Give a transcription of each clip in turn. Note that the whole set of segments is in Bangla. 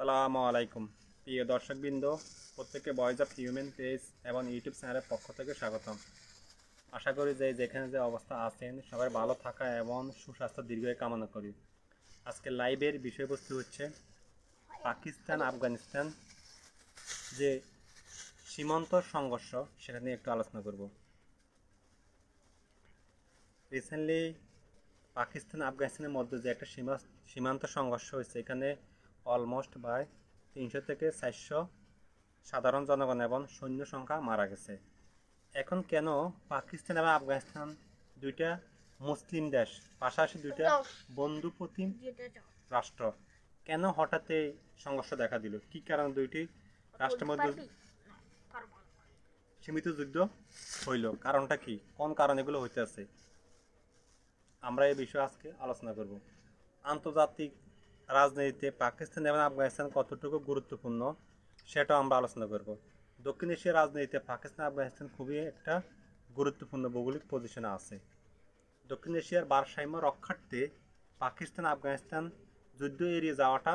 সালামু আলাইকুম প্রিয় দর্শকবৃন্দ, প্রত্যেককে ভয়েস অফ হিউম্যান পেজ এবং ইউটিউব চ্যানেলের পক্ষ থেকে স্বাগতম। আশা করি যে যেখানে যে অবস্থা আছেন সবাই ভালো থাকা এবং সুস্বাস্থ্য দীর্ঘায়ু কামনা করি। আজকে লাইভের বিষয়বস্তু হচ্ছে পাকিস্তান আফগানিস্তান যে সীমান্ত সংঘর্ষ, সেটা নিয়ে একটু আলোচনা করব। রিসেন্টলি পাকিস্তান আফগানিস্তানের মধ্যে যে একটা সীমান্ত সংঘর্ষ হয়েছে, এখানে অলমোস্ট প্রায় 300 থেকে 400 সাধারণ জনগণ এবং সৈন্য সংখ্যা মারা গেছে। এখন কেন পাকিস্তান এবং আফগানিস্তান দুইটা মুসলিম দেশ, পাশাপাশি দুইটা বন্ধুপ্রতিম রাষ্ট্র, কেন হঠাৎ এই সংঘর্ষ দেখা দিল? কি কারণ দুইটি রাষ্ট্রের মধ্যে সীমিত যুদ্ধ হইল? কারণটা কি? কোন কারণ এগুলো হইতে আছে? আমরা এই বিষয়ে আজকে আলোচনা করব। আন্তর্জাতিক রাজনীতিতে পাকিস্তান এবং আফগানিস্তান কতটুকু গুরুত্বপূর্ণ সেটাও আমরা আলোচনা করব। দক্ষিণ এশিয়ার রাজনীতিতে পাকিস্তান আফগানিস্তান খুবই একটা গুরুত্বপূর্ণ ভৌগোলিক পজিশনে আছে। দক্ষিণ এশিয়ার ভারসাম্য রক্ষার্থে পাকিস্তান আফগানিস্তান যুদ্ধ এড়িয়ে যাওয়াটা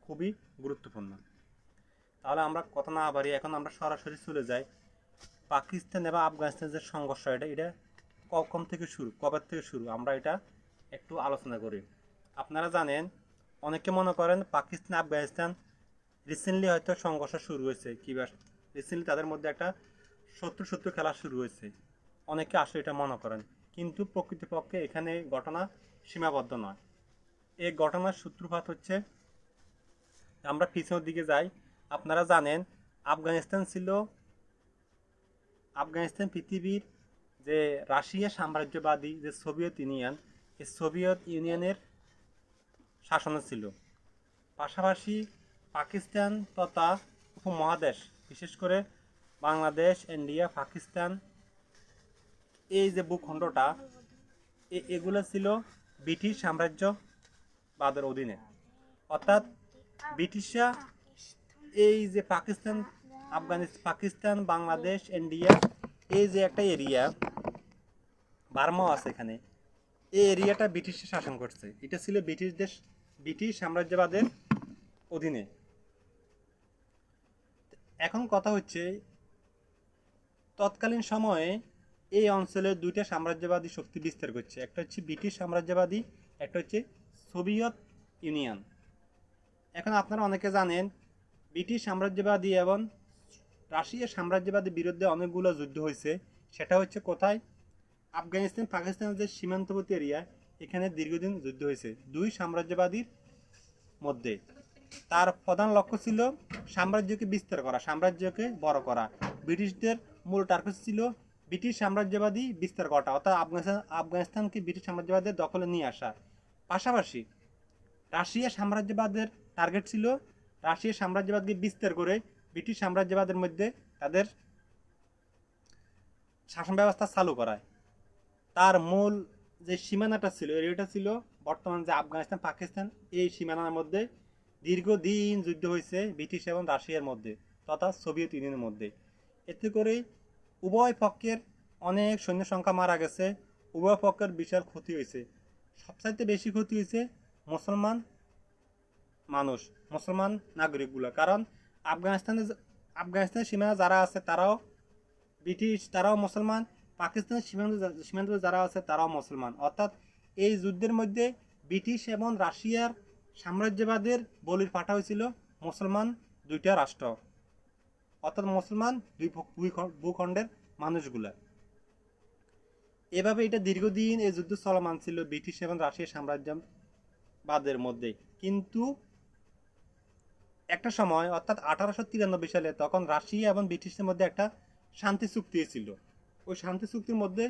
খুবই গুরুত্বপূর্ণ। তাহলে আমরা কথা না বাড়িয়ে এখন আমরা সরাসরি চলে যাই পাকিস্তান এবং আফগানিস্তানের যে সংঘর্ষ, এটা কখন থেকে শুরু, কবে থেকে শুরু, আমরা এটা একটু আলোচনা করি। আপনারা জানেন, অনেকে মনে করেন পাকিস্তান আফগানিস্তান রিসেন্টলি হয়তো সংঘর্ষ শুরু হয়েছে, কিংবা রিসেন্টলি তাদের মধ্যে একটা শত্রু খেলা শুরু হয়েছে, অনেকে আসলে এটা মনে করেন। কিন্তু প্রকৃতপক্ষে এখানে ঘটনা সীমাবদ্ধ নয়। এই ঘটনার সূত্রপাত হচ্ছে, আমরা পিছনের দিকে যাই। আপনারা জানেন আফগানিস্তান পৃথিবীর যে রাশিয়া সাম্রাজ্যবাদী যে সোভিয়েত ইউনিয়ন, এই সোভিয়েত ইউনিয়নের শাসনে ছিল। পাশাপাশি পাকিস্তান তথা উপমহাদেশ, বিশেষ করে বাংলাদেশ, ইন্ডিয়া, পাকিস্তান, এই যে ভূখণ্ডটা, এগুলো ছিল ব্রিটিশ সাম্রাজ্যবাদের অধীনে। অর্থাৎ ব্রিটিশরা এই যে পাকিস্তান, বাংলাদেশ, ইন্ডিয়া, এই যে একটা এরিয়া, বার্মাও আছে এখানে, এই এরিয়াটা ব্রিটিশরা শাসন করছে। এটা ছিল ব্রিটিশ সাম্রাজ্যবাদের অধীনে। এখন কথা হচ্ছে, তৎকালীন সময়ে এই অঞ্চলে দুইটা সাম্রাজ্যবাদী শক্তি বিস্তার করছে। একটা হচ্ছে ব্রিটিশ সাম্রাজ্যবাদী, একটা হচ্ছে সোভিয়েত ইউনিয়ন। এখন আপনারা অনেকে জানেন, ব্রিটিশ সাম্রাজ্যবাদী এবং রাশিয়া সাম্রাজ্যবাদীর বিরুদ্ধে অনেকগুলো যুদ্ধ হয়েছে। সেটা হচ্ছে কোথায়? আফগানিস্তান পাকিস্তানের যে সীমান্তবর্তী এরিয়া, এখানে দীর্ঘদিন যুদ্ধ হয়েছে দুই সাম্রাজ্যবাদীর মধ্যে। তার প্রধান লক্ষ্য ছিল সাম্রাজ্যকে বিস্তার করা, সাম্রাজ্যকে বড় করা। ব্রিটিশদের মূল টার্গেট ছিল ব্রিটিশ সাম্রাজ্যবাদী বিস্তার করা, অর্থাৎ আফগানিস্তানকে ব্রিটিশ সাম্রাজ্যবাদের দখলে নিয়ে আসা। পাশাপাশি রাশিয়া সাম্রাজ্যবাদের টার্গেট ছিল রাশিয়া সাম্রাজ্যবাদকে বিস্তার করে ব্রিটিশ সাম্রাজ্যবাদের মধ্যে তাদের শাসন ব্যবস্থা চালু করায়। তার মূল যে সীমানাটা ছিল, এরিয়াটা ছিল বর্তমান যে আফগানিস্তান পাকিস্তান, এই সীমানার মধ্যে দীর্ঘদিন যুদ্ধ হয়েছে ব্রিটিশ এবং রাশিয়ার মধ্যে তথা সোভিয়েত ইউনিয়নের মধ্যে। এতে করে উভয় পক্ষের অনেক সৈন্য সংখ্যা মারা গেছে, উভয় পক্ষের বিশাল ক্ষতি হয়েছে। সবচাইতে বেশি ক্ষতি হয়েছে মুসলমান নাগরিকগুলো। কারণ আফগানিস্তানের সীমানা যারা আছে তারাও ব্রিটিশ, তারাও মুসলমান। পাকিস্তানের সীমান্ত যারা আছে তারাও মুসলমান। অর্থাৎ এই যুদ্ধের মধ্যে ব্রিটিশ এবং রাশিয়ার সাম্রাজ্যবাদের বলির পাঠা হয়েছিল মুসলমান দুইটা রাষ্ট্র, অর্থাৎ মুসলমান দুই ভূখণ্ডের মানুষগুলা। এভাবে এটা দীর্ঘদিন এই যুদ্ধ চলমান ছিল ব্রিটিশ এবং রাশিয়ার সাম্রাজ্যবাদের মধ্যে। কিন্তু একটা সময়, অর্থাৎ 1893 সালে, তখন রাশিয়া এবং ব্রিটিশের মধ্যে একটা শান্তি চুক্তি ছিল। ওই শান্তি চুক্তির মধ্যে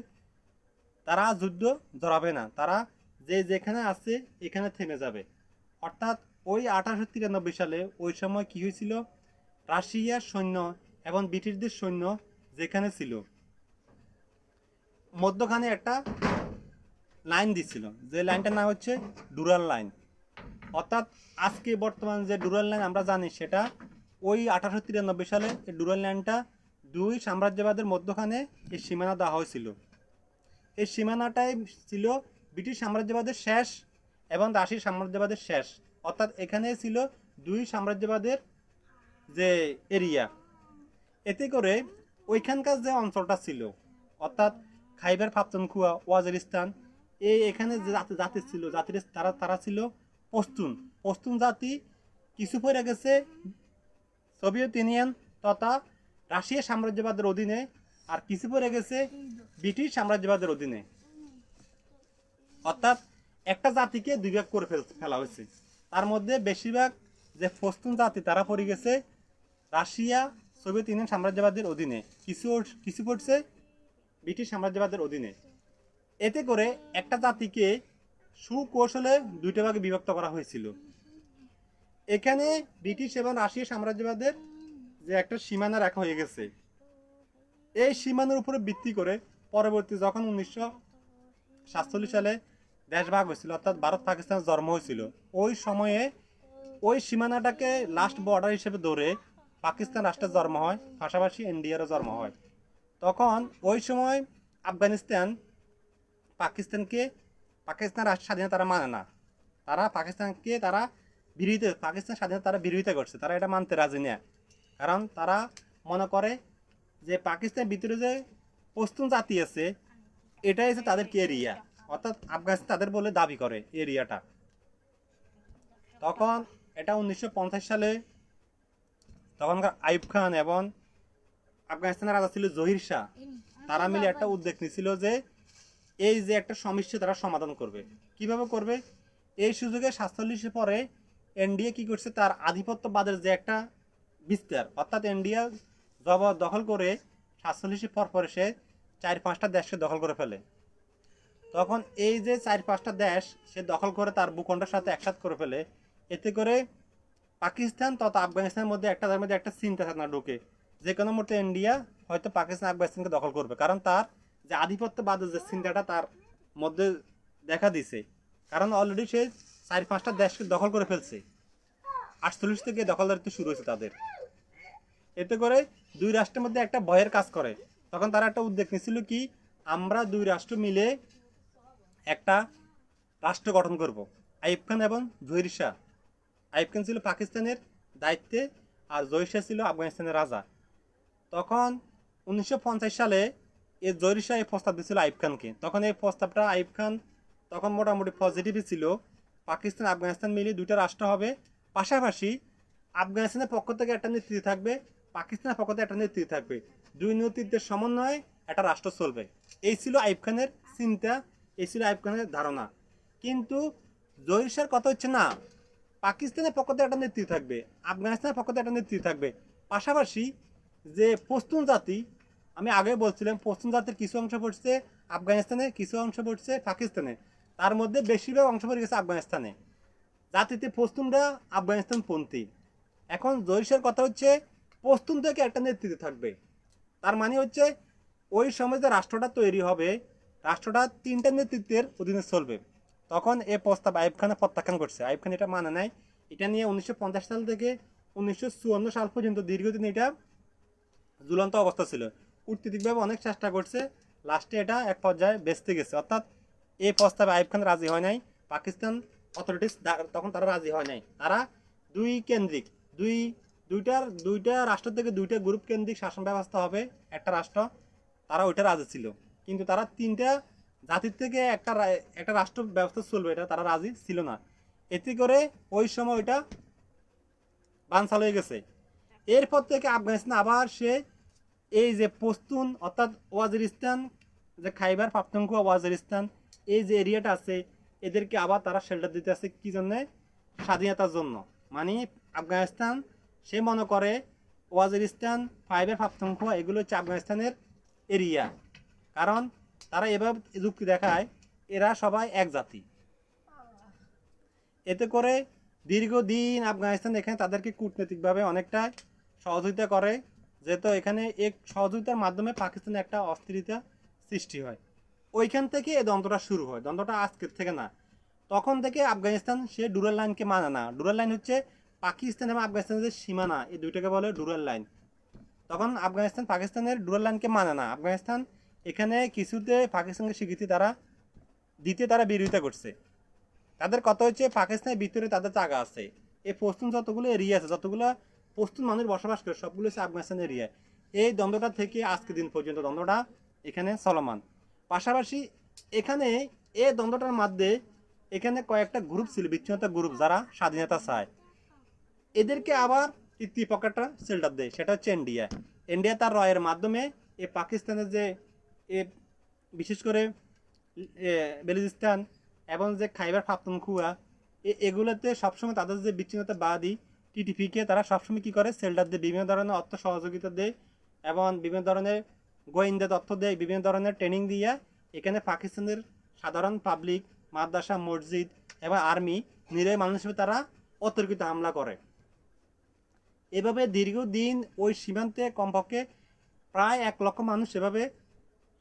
তারা যুদ্ধ জড়াবে না, তারা যে যেখানে আছে এখানে থেমে যাবে। অর্থাৎ ওই 1893 সালে ওই সময় কি হয়েছিল, রাশিয়ার সৈন্য এবং ব্রিটিশদের সৈন্য যেখানে ছিল, মধ্যখানে একটা লাইন দিছিল, যে লাইনটার নাম হচ্ছে ডুরাল লাইন। অর্থাৎ আজকে বর্তমান যে ডুরাল লাইন আমরা জানি, সেটা ওই 1893 সালে এই ডুরাল লাইনটা দুই সাম্রাজ্যবাদের মধ্যখানে এই সীমানা দেওয়া হয়েছিল। এই সীমানাটাই ছিল ব্রিটিশ সাম্রাজ্যবাদের শেষ এবং রাশিয়ার সাম্রাজ্যবাদের শেষ। অর্থাৎ এখানে ছিল দুই সাম্রাজ্যবাদের যে এরিয়া। এতে করে ওইখানকার যে অঞ্চলটা ছিল, অর্থাৎ খাইবার পাখতুনখোয়া, ওয়াজিরিস্তান, এখানে যে জাতি ছিল, জাতির তারা তারা ছিল পশতুন। পশতুন জাতি কিছু পরে গেছে সোভিয়েত ইউনিয়ন তথা রাশিয়া সাম্রাজ্যবাদের অধীনে, আর কিছু পরে গেছে ব্রিটিশ সাম্রাজ্যবাদের অধীনে। অর্থাৎ একটা জাতিকে দুই ভাগ করে ফেলা হয়েছে। তার মধ্যে বেশিরভাগ যে পশতুন জাতি তারা পড়ে গেছে রাশিয়া সোভিয়েত ইউনিয়ন সাম্রাজ্যবাদের অধীনে, কিছু কিছু পড়ছে ব্রিটিশ সাম্রাজ্যবাদের অধীনে। এতে করে একটা জাতিকে সুকৌশলে দুইটা ভাগে বিভক্ত করা হয়েছিল। এখানে ব্রিটিশ এবং রাশিয়া সাম্রাজ্যবাদের যে একটা সীমানা রাখা হয়ে গেছে, এই সীমানার উপরে ভিত্তি করে পরবর্তী যখন 1947 সালে দেশ ভাগ হয়েছিল, অর্থাৎ ভারত পাকিস্তানের জন্ম হয়েছিল, ওই সময়ে ওই সীমানাটাকে লাস্ট বর্ডার হিসেবে ধরে পাকিস্তান রাষ্ট্রের জন্ম হয়, পাশাপাশি ইন্ডিয়ারও জন্ম হয়। তখন ওই সময় আফগানিস্তান পাকিস্তান রাষ্ট্র স্বাধীনতা তারা মানে না। তারা পাকিস্তানকে তারা পাকিস্তান স্বাধীনতা তারা বিরোধিতা করছে, তারা এটা মানতে রাজি না। কারণ তারা মনে করে যে পাকিস্তানের ভিতরে যে পশতুন জাতি আছে, এটাই হচ্ছে তাদের এরিয়া, অর্থাৎ আফগানিস্তান তাদের বলে দাবি করে এরিয়াটা। তখন এটা 1950 সালে তখনকার আইয়ুব খান এবং আফগানিস্তানের রাজা ছিল জহির শাহ, তারা মিলে একটা উদ্যোগ নিয়েছিল যে এই যে একটা সমস্যা তারা সমাধান করবে। কিভাবে করবে? এই সুযোগে 47 পরে ইন্ডিয়া কি করছে, তার আধিপত্যবাদের যে একটা বিস্তার, অর্থাৎ ইন্ডিয়া দখল করে 47 পর পরে সে 4-5টা দেশকে দখল করে ফেলে। তখন এই যে 4-5টা দেশ সে দখল করে তার ভূখণ্ডের সাথে একসাথে করে ফেলে। এতে করে পাকিস্তান তথা আফগানিস্তানের মধ্যে তাদের মধ্যে একটা চিন্তা চেতনা ঢুকে, যে কোনো মুহূর্তে ইন্ডিয়া হয়তো পাকিস্তান আফগানিস্তানকে দখল করবে, কারণ তার যে আধিপত্যবাদের যে চিন্তাটা তার মধ্যে দেখা দিছে। কারণ অলরেডি সে 4-5টা দেশকে দখল করে ফেলছে, 48 থেকে দখলদারিত্ব শুরু হয়েছে তাদের। এতে করে দুই রাষ্ট্রের মধ্যে একটা ভয়ের কাজ করে। তখন তারা একটা উদ্যোগ নিয়েছিল কি, আমরা দুই রাষ্ট্র মিলে একটা রাষ্ট্র গঠন করব। আইয়ুব খান এবং জহির শাহ, আইয়ুব খান ছিল পাকিস্তানের দায়িত্বে আর জহির শাহ ছিল আফগানিস্তানের রাজা। তখন 1950 সালে এই জহির শাহ এই প্রস্তাব দিয়েছিল আইয়ুব খানকে। তখন এই প্রস্তাবটা আইয়ুব খান তখন মোটামুটি পজিটিভই ছিল। পাকিস্তান আফগানিস্তান মিলে দুইটা রাষ্ট্র হবে, পাশাপাশি আফগানিস্তানের পক্ষ থেকে একটা নেতৃত্ব থাকবে, পাকিস্তানের পক্ষ থেকে একটা নেতৃত্ব থাকবে, দুই নেতৃত্বের সমন্বয়ে একটা রাষ্ট্র চলবে। এই ছিল আইয়ুব খানের চিন্তা, এই ছিল আইয়ুব খানের ধারণা। কিন্তু জহির শাহর কথা হচ্ছে না, পাকিস্তানের পক্ষ থেকে একটা নেতৃত্ব থাকবে, আফগানিস্তানের পক্ষ থেকে একটা নেতৃত্ব থাকবে, পাশাপাশি যে পশতুন জাতি, আমি আগে বলছিলাম পশতুন জাতির কিছু অংশ পড়ছে আফগানিস্তানে, কিছু অংশ পড়ছে পাকিস্তানে, তার মধ্যে বেশিরভাগ অংশ পড়ে গেছে আফগানিস্তানে। জাতিতে পশতুনরা আফগানিস্তানপন্থী। এখন জহির কথা হচ্ছে পশতুন থেকে একটা নেতৃত্ব থাকবে, তার মানে হচ্ছে ওই সময় যে রাষ্ট্রটা তৈরি হবে, রাষ্ট্রটা 3টা নেতৃত্বের অধীনে চলবে। তখন এই প্রস্তাব আইয়ুব খান প্রত্যাখ্যান করছে, আইয়ুব খান এটা মানে নাই। এটা নিয়ে 1950 সাল থেকে 1954 সাল পর্যন্ত দীর্ঘদিন এটা ঝুলন্ত অবস্থা ছিল। কূটনীতিকভাবে অনেক চেষ্টা করছে, লাস্টে এটা এক পর্যায়ে বেঁচতে গেছে। অর্থাৎ এই প্রস্তাবে আইয়ুব খান রাজি হয় নাই, পাকিস্তান অথরিটিস তখন তারা রাজি হয় নাই। তারা দুই কেন্দ্রিক দুইটা রাষ্ট্র থেকে দুইটা গ্রুপ কেন্দ্রিক শাসন ব্যবস্থা হবে একটা রাষ্ট্র, তারা ওইটা রাজি ছিল। কিন্তু তারা 3টা জাতির থেকে একটা রাষ্ট্র ব্যবস্থা চলবে এটা তারা রাজি ছিল না। এতে করে ওই সময় ওইটা বানচাল হয়ে গেছে। এরপর থেকে আফগানিস্তান আবার সে এই যে পশতুন অর্থাৎ ওয়াজিরিস্তান, যে খাইবার পাখতুনখোয়া ওয়াজিরিস্তান, এই যে এরিয়াটা আছে, এদেরকে আবার তারা শেল্টার দিতে আছে কি জন্যে? স্বাধীনতার জন্য। মানে আফগানিস্তান সে মনে করে ওয়াজিরিস্তান, খাইবার পাখতুনখোয়া এগুলো হচ্ছে আফগানিস্তানের এরিয়া, কারণ তারা এভাবে যুক্তি দেখায় এরা সবাই এক জাতি। এতে করে দীর্ঘদিন আফগানিস্তান এখানে তাদেরকে কূটনৈতিকভাবে অনেকটা সহযোগিতা করে, যেহেতু এখানে এক সহযোগিতার মাধ্যমে পাকিস্তানে একটা অস্থিরতা সৃষ্টি হয়। ওইখান থেকে এই দ্বন্দ্বটা শুরু হয়, দ্বন্দ্বটা আজকের থেকে না। তখন থেকে আফগানিস্তান সে ডুরাল লাইনকে মানে না। ডুরাল লাইন হচ্ছে পাকিস্তান এবং আফগানিস্তানের যে সীমানা, এই দুইটাকে বলে ডুরাল লাইন। তখন আফগানিস্তান পাকিস্তানের ডুরাল লাইনকে মানে না। আফগানিস্তান এখানে কিছুতে পাকিস্তানকে স্বীকৃতি তারা দিতে তারা বিরোধিতা করছে। তাদের কথা হচ্ছে পাকিস্তানের ভিতরে তাদের জায়গা আছে। এই পশ্চিম যতগুলো এরিয়া আছে, যতগুলো পশ্চিম মানুষ বসবাস করে, সবগুলো হচ্ছে আফগানিস্তান এরিয়া। এই দ্বন্দ্বটা থেকে আজকে দিন পর্যন্ত দ্বন্দ্বটা এখানে চলমান। পাশাপাশি এখানে এই দ্বন্দ্বটার মধ্যে এখানে কয়েকটা গ্রুপ ছিল, বিচ্ছিন্নতা গ্রুপ, যারা স্বাধীনতা চায়। এদেরকে আবার তৃতীয় পকেটটা সেল্টার দেয়, সেটা হচ্ছে ইন্ডিয়া। ইন্ডিয়া তার রয়ের মাধ্যমে এই পাকিস্তানের যে এ বিশেষ করে বেলুচিস্তান এবং যে খাইবার পাখতুনখোয়া, এগুলোতে সবসময় তাদের যে বিচ্ছিন্নতাবাদী টিটিপিকে তারা সবসময় কী করে, সেল্টার দেয়, বিভিন্ন ধরনের অর্থ সহযোগিতা দেয় এবং বিভিন্ন ধরনের গোয়েন্দা তথ্য দেয়, বিভিন্ন ধরনের ট্রেনিং দিয়ে এখানে পাকিস্তানের সাধারণ পাবলিক, মাদ্রাসা, মসজিদ এবং আর্মি, নিরীহ মানুষ হিসেবে তারা অতর্কিত হামলা করে। এভাবে দীর্ঘদিন ওই সীমান্তে কমপক্ষে প্রায় 1 লক্ষ মানুষ এভাবে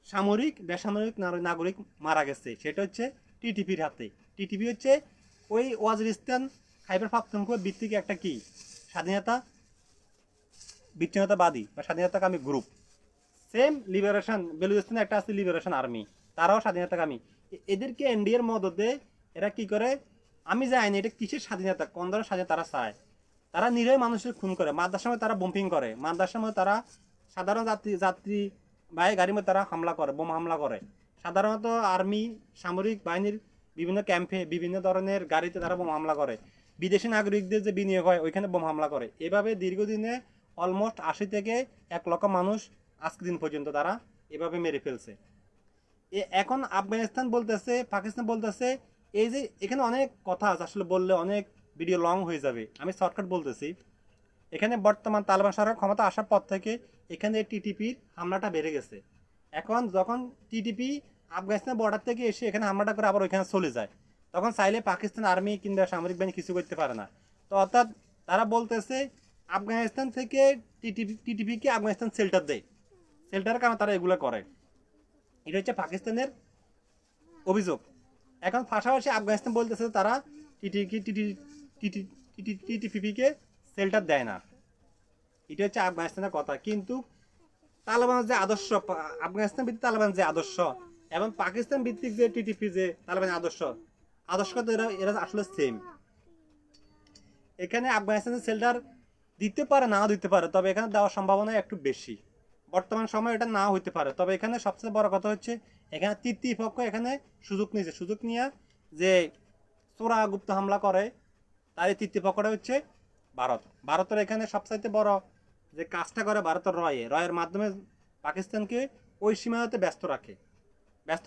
সামরিক বেসামরিক নাগরিক মারা গেছে। সেটা হচ্ছে টিটিপির হাতে। টিটিপি হচ্ছে ওই ওয়াজিরিস্তান খাইবার পাখতুনখোয়া ভিত্তিক একটা কি স্বাধীনতা বিচ্ছিন্নতাবাদী বা স্বাধীনতাকামী গ্রুপ। সেম লিবারেশন বেলুচিস্তানে একটা আছে লিবারেশন আর্মি, তারাও স্বাধীনতাকামী। এদেরকে এনডিএর মদতে এরা কি করে, আমি জানি এটা কিসের স্বাধীনতা, কোন ধরনের স্বাধীনতা তারা চায়। তারা নিরীহ মানুষের খুন করে, মাদ্রাসার মধ্যে তারা বোম্পিং করে, মাদ্রাসার মধ্যে তারা সাধারণ যাত্রী বাহী গাড়ির মধ্যে তারা হামলা করে, বোমা হামলা করে। সাধারণত আর্মি সামরিক বাহিনীর বিভিন্ন ক্যাম্পে, বিভিন্ন ধরনের গাড়িতে তারা বোমা হামলা করে। বিদেশি নাগরিকদের যে বিনিয়োগ হয় ওইখানে বোমা হামলা করে। এভাবে দীর্ঘদিনে অলমোস্ট 80 থেকে 1 লক্ষ মানুষ আজকে দিন পর্যন্ত তারা এভাবে মেরে ফেলছে। এখন আফগানিস্তান বলতেছে, পাকিস্তান বলতেছে, এই যে এখানে অনেক কথা আছে, আসলে বললে অনেক ভিডিও লং হয়ে যাবে, আমি শর্টকাট বলতেছি। এখানে বর্তমান তালেবান সরকার ক্ষমতা আসার পর থেকে এখানে টিটিপির হামলাটা বেড়ে গেছে। এখন যখন টিটিপি আফগানিস্তানের বর্ডার থেকে এসে এখানে হামলাটা করে আবার ওইখানে চলে যায়, তখন চাইলে পাকিস্তান আর্মি কিংবা সামরিক বাহিনী কিছু করতে পারে না। তো অর্থাৎ তারা বলতেছে আফগানিস্তান থেকে টিটিপিকে আফগানিস্তান শেল্টার দেয়, শেল্টারের কারণে তারা এগুলো করে। এটা হচ্ছে পাকিস্তানের অভিযোগ। এখন পাশাপাশি আফগানিস্তান বলতেছে তারা টিটিপিকে শেল্টার দেয় না। এটা হচ্ছে আফগানিস্তানের কথা। কিন্তু তালেবানের যে আদর্শ, আফগানিস্তান ভিত্তিক তালেবান যে আদর্শ এবং পাকিস্তান ভিত্তিক যে টিটিপি যে তালেবানের আদর্শ তো এরা আসলে সেম। এখানে আফগানিস্তানের শেল্টার দিতে পারে, নাও দিতে পারে, তবে এখানে দেওয়ার সম্ভাবনা একটু বেশি। বর্তমান সময় এটা নাও হইতে পারে, তবে এখানে সবচেয়ে বড় কথা হচ্ছে এখানে তৃতীয় পক্ষ এখানে সুযোগ নিয়ে যে চোরা গুপ্ত হামলা করে, তার এই তৃতীয় পক্ষটা হচ্ছে ভারতের এখানে সবচাইতে বড় যে কাজটা করে ভারতের রয়ের মাধ্যমে পাকিস্তানকে ওই সীমানাতে ব্যস্ত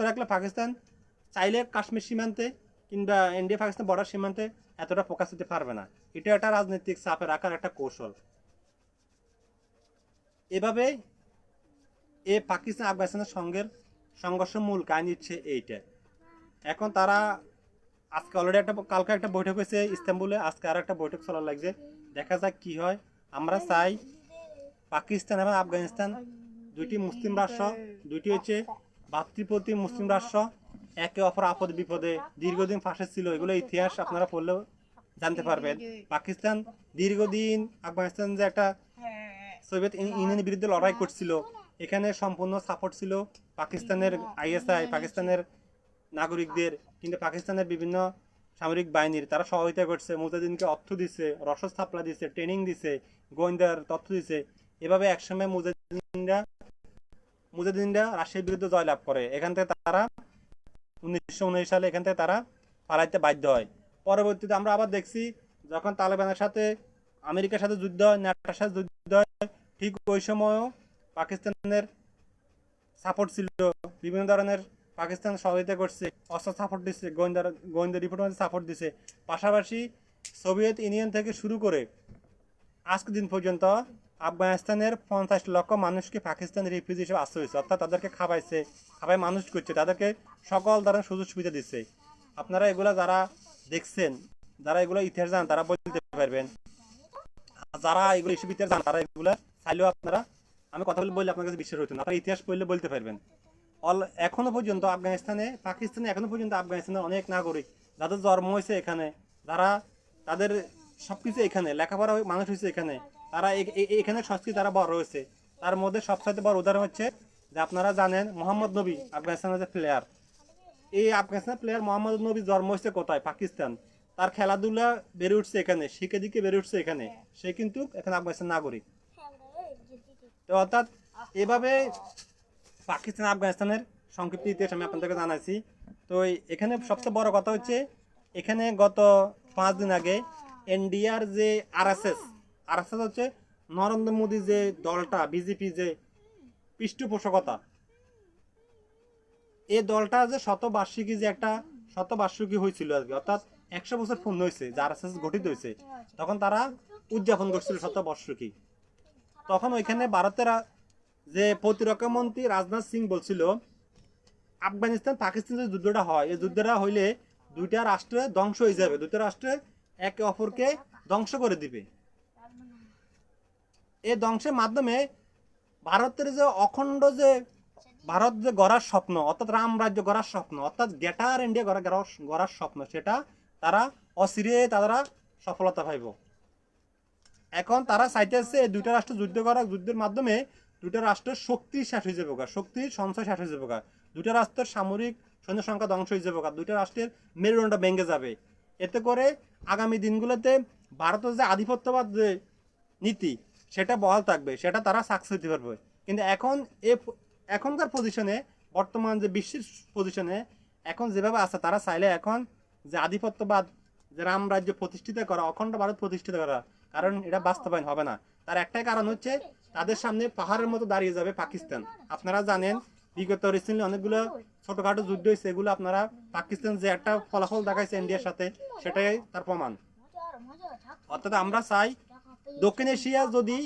রাখলে পাকিস্তান চাইলে কাশ্মীর সীমান্তে কিংবা ইন্ডিয়া পাকিস্তান বর্ডার সীমান্তে এতটা ফোকাস দিতে পারবে না। এটা একটা রাজনৈতিক চাপে রাখার একটা কৌশল। এভাবে পাকিস্তান আফগানিস্তানের সংঘর্ষের মূল কাহিনী হচ্ছে এইটা। এখন তারা আজকে অলরেডি কালকে একটা বৈঠক হয়েছে ইস্তাম্বুলে, আজকে আর একটা বৈঠক চলার লাগছে, দেখা যাক কি হয়। আমরা চাই পাকিস্তান এবং আফগানিস্তান দুইটি মুসলিম রাষ্ট্র, দুইটি হচ্ছে ভাতৃপ্রতিম মুসলিম রাষ্ট্র, একে অপর আপদ বিপদে দীর্ঘদিন পাশে ছিল। এগুলো ইতিহাস আপনারা পড়লেও জানতে পারবেন। পাকিস্তান দীর্ঘদিন আফগানিস্তান যে একটা সোভিয়েত ইউনিয়নের বিরুদ্ধে লড়াই করছিল, এখানে সম্পূর্ণ সাপোর্ট ছিল পাকিস্তানের আইএসআই, পাকিস্তানের নাগরিকদের, কিন্তু পাকিস্তানের বিভিন্ন সামরিক বাহিনীর তারা সহযোগিতা করছে, মুজাহিদিনকে অর্থ দিছে, রসদ সাপ্লাই দিছে, ট্রেনিং দিছে, গোয়েন্দার তথ্য দিছে। এভাবে একসময় মুজাহিদিনরা রাশিয়ার বিরুদ্ধে জয়লাভ করে। এখান থেকে তারা 1919 সালে এখান থেকে তারা পালাইতে বাধ্য হয়। পরবর্তীতে আমরা আবার দেখছি যখন তালেবানের সাথে আমেরিকার সাথে যুদ্ধ হয়, ন্যাটোর সাথে যুদ্ধ হয়, ঠিক ওই সময়ও পাকিস্তানের সাপোর্ট ছিল, বিভিন্ন ধরনের পাকিস্তান সহযোগিতা করছে, অস্ত্র সাপোর্ট দিচ্ছে, গোয়েন্দা রিপোর্ট সাপোর্ট দিচ্ছে। পাশাপাশি সোভিয়েত ইউনিয়ন থেকে শুরু করে আজকের দিন পর্যন্ত আফগানিস্তানের 50 লক্ষ মানুষকে পাকিস্তান রিফিউজি হিসেবে আশ্রয় দিচ্ছে, অর্থাৎ তাদেরকে খাবাই মানুষ করছে, তাদেরকে সকল ধরনের সুযোগ সুবিধা দিচ্ছে। আপনারা এগুলা যারা দেখছেন, যারা এগুলো ইতিহাস জানেন, তারা বলতে পারবেন। যারা এগুলো ইতিহাস জানেন তারা এগুলা চাইলেও আপনারা, আমি কথা বললে আপনার কাছে বিশ্বাস হতো না, আপনারা ইতিহাস পড়লে বলতে পারবেন। এখনো পর্যন্ত পাকিস্তানে এখনো পর্যন্ত আফগানিস্তানের অনেক নাগরিক যাদের জন্ম হয়েছে এখানে, যারা তাদের সবকিছু এখানে লেখাপড়া মানুষ হয়েছে এখানে, তারা এখানে সংস্কৃতি তারা বড় হয়েছে। তার মধ্যে সবচেয়ে বড় উদাহরণ হচ্ছে যে আপনারা জানেন মোহাম্মদ নবী, আফগানিস্তানের যে প্লেয়ার, এই আফগানিস্তান প্লেয়ার মোহাম্মদ নবী জন্ম হয়েছে কোথায়? পাকিস্তান। তার খেলাধুলা বেড়ে উঠছে এখানে, শিখে দিকে বেড়ে উঠছে এখানে, সে কিন্তু এখন আফগানিস্তান নাগরিক। তো অর্থাৎ এভাবে পাকিস্তান আফগানিস্তানের সংক্ষিপ্ত ইতিহাস আমি আপনাদেরকে জানাইছি। তো এখানে সবচেয়ে বড় কথা হচ্ছে, এখানে গত 5 দিন আগে ইন্ডিয়ার যে আরএসএস হচ্ছে নরেন্দ্র মোদী যে দলটা, বিজেপি যে পৃষ্ঠপোষকতা, এই দলটা যে শতবার্ষিকী যে একটা শতবার্ষিকী হয়েছিল আজকে, অর্থাৎ 100 বছর পূর্ণ হয়েছে যে আরএসএস গঠিত হয়েছে, তখন তারা উদযাপন করছিল শতবার্ষিকী। তখন ওইখানে ভারতের যে প্রতিরক্ষা মন্ত্রী রাজনাথ সিং বলছিল, আফগানিস্তান পাকিস্তান যে যুদ্ধটা হয়, এই যুদ্ধটা হইলে দুইটা রাষ্ট্রে ধ্বংস হয়ে যাবে, দুইটা রাষ্ট্রে একে অপরকে ধ্বংস করে দিবে। এই ধ্বংসের মাধ্যমে ভারতের যে অখণ্ড যে ভারত যে গড়ার স্বপ্ন, অর্থাৎ রাম রাজ্য গড়ার স্বপ্ন, অর্থাৎ গ্রেটার ইন্ডিয়া গড়ার স্বপ্ন, সেটা তারা অচিরে তারা সফলতা পাইব। এখন তারা চাইতেছে এই দুইটা রাষ্ট্র যুদ্ধ করা, যুদ্ধের মাধ্যমে দুইটা রাষ্ট্রের শক্তি শেষ হয়ে যাবে, শক্তির সঞ্চয় শেষ হয়ে যাবে, দুইটা রাষ্ট্রের সামরিক সৈন্য সংখ্যা ধ্বংস হয়ে যাবে, দুইটা রাষ্ট্রের মেরুদণ্ড ভেঙে যাবে। এতে করে আগামী দিনগুলোতে ভারতের যে আধিপত্যবাদ যে নীতি, সেটা বহাল থাকবে, সেটা তারা সাকসেস দিতে পারবে। কিন্তু এখনকার পজিশনে, বর্তমান যে বিশ্বের পজিশনে এখন যেভাবে আছে, তারা চাইলে এখন যে আধিপত্যবাদ, যে রাম রাজ্য প্রতিষ্ঠিত করা, অখণ্ড ভারত প্রতিষ্ঠিত করা, কারণ এটা বাস্তবায়ন হবে না। তার একটাই কারণ হচ্ছে, তাদের সামনে পাহাড়ের মতো দাঁড়িয়ে যাবে পাকিস্তান। আপনারা জানেন বিগত রিসেন্টলি অনেকগুলো ছোটখাটো যুদ্ধ হয়েছে, এগুলো আপনারা পাকিস্তান যে একটা ফলাফল দেখাইছে ইন্ডিয়ার সাথে, সেটাই তার প্রমাণ। অর্থাৎ আমরা চাই দক্ষিণ এশিয়া যদি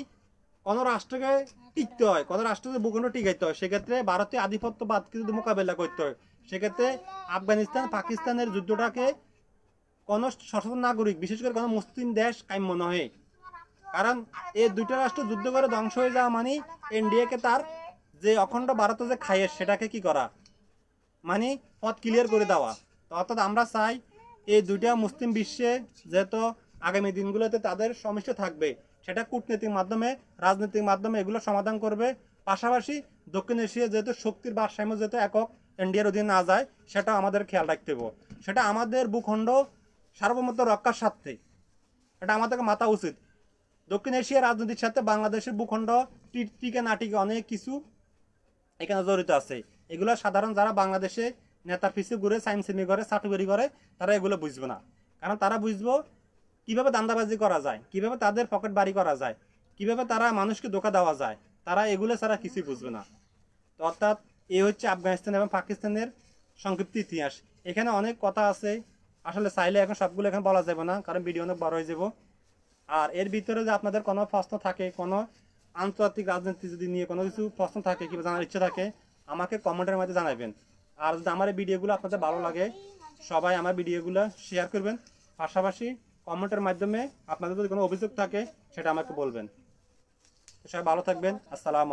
কোনো রাষ্ট্রকে টিকতে হয়, কোনো রাষ্ট্রকে ভূখণ্ড টিকাইতে হয়, সেক্ষেত্রে ভারতীয় আধিপত্যবাদকে যদি মোকাবেলা করতে হয়, সেক্ষেত্রে আফগানিস্তান পাকিস্তানের যুদ্ধটাকে কোনো সচেতন নাগরিক, বিশেষ করে কোনো মুসলিম দেশ কাম্য নয়। কারণ এই দুইটা রাষ্ট্র যুদ্ধ করে ধ্বংস হয়ে যাওয়া মানে ইন্ডিয়াকে তার যে অখণ্ড ভারত যে খায়ের, সেটাকে কি করা, মানে পথ ক্লিয়ার করে দেওয়া। অর্থাৎ আমরা চাই এই দুইটা মুসলিম বিশ্বে যেহেতু আগামী দিনগুলোতে তাদের সমস্যা থাকবে, সেটা কূটনীতির মাধ্যমে, রাজনীতির মাধ্যমে এগুলো সমাধান করবে। পাশাপাশি দক্ষিণ এশিয়া যেহেতু শক্তির ভারসাম্য যেহেতু একক ইন্ডিয়ার অধীনে না যায়, সেটা আমাদের খেয়াল রাখতে হবে। সেটা আমাদের ভূখণ্ড সার্বভৌমত্ব রক্ষার স্বার্থে, এটা আমাদেরকে মাথা উচিত। দক্ষিণ এশিয়ার রাজনীতির সাথে বাংলাদেশের ভূখণ্ড টিকে না টিকে অনেক কিছু এখানে জড়িত আছে। এগুলো সাধারণ যারা বাংলাদেশে নেতার পিছু ঘুরে সাইমসিমি করে, চাটুবেরি করে, তারা এগুলো বুঝবে না। কারণ তারা বুঝবো কিভাবে দান্দাবাজি করা যায়, কিভাবে তাদের পকেট বাড়ি করা যায়, কিভাবে তারা মানুষকে ধোঁকা দেওয়া যায়, তারা এগুলো ছাড়া কিছুই বুঝবে না। তো অর্থাৎ এই হচ্ছে আফগানিস্তান এবং পাকিস্তানের সংক্ষিপ্ত ইতিহাস। এখানে অনেক কথা আছে, আসলে চাইলে এখন সবগুলো এখন বলা যাবে না, কারণ ভিডিও অনেক বড় হয়ে যাব। আর এর ভিতরে যে আপনাদের কোনো প্রশ্ন থাকে, কোনো আন্তর্জাতিক রাজনীতি যদি নিয়ে কোনো কিছু প্রশ্ন থাকে কিংবা জানার ইচ্ছে থাকে, আমাকে কমেন্টের মধ্যে জানাবেন। আর যদি আমার এই ভিডিওগুলো আপনাদের ভালো লাগে, সবাই আমার ভিডিওগুলো শেয়ার করবেন। পাশাপাশি কমেন্টের মাধ্যমে আপনাদের যদি কোনো অভিযোগ থাকে, সেটা আমাকে বলবেন। সবাই ভালো থাকবেন। আসসালামু আলাইকুম।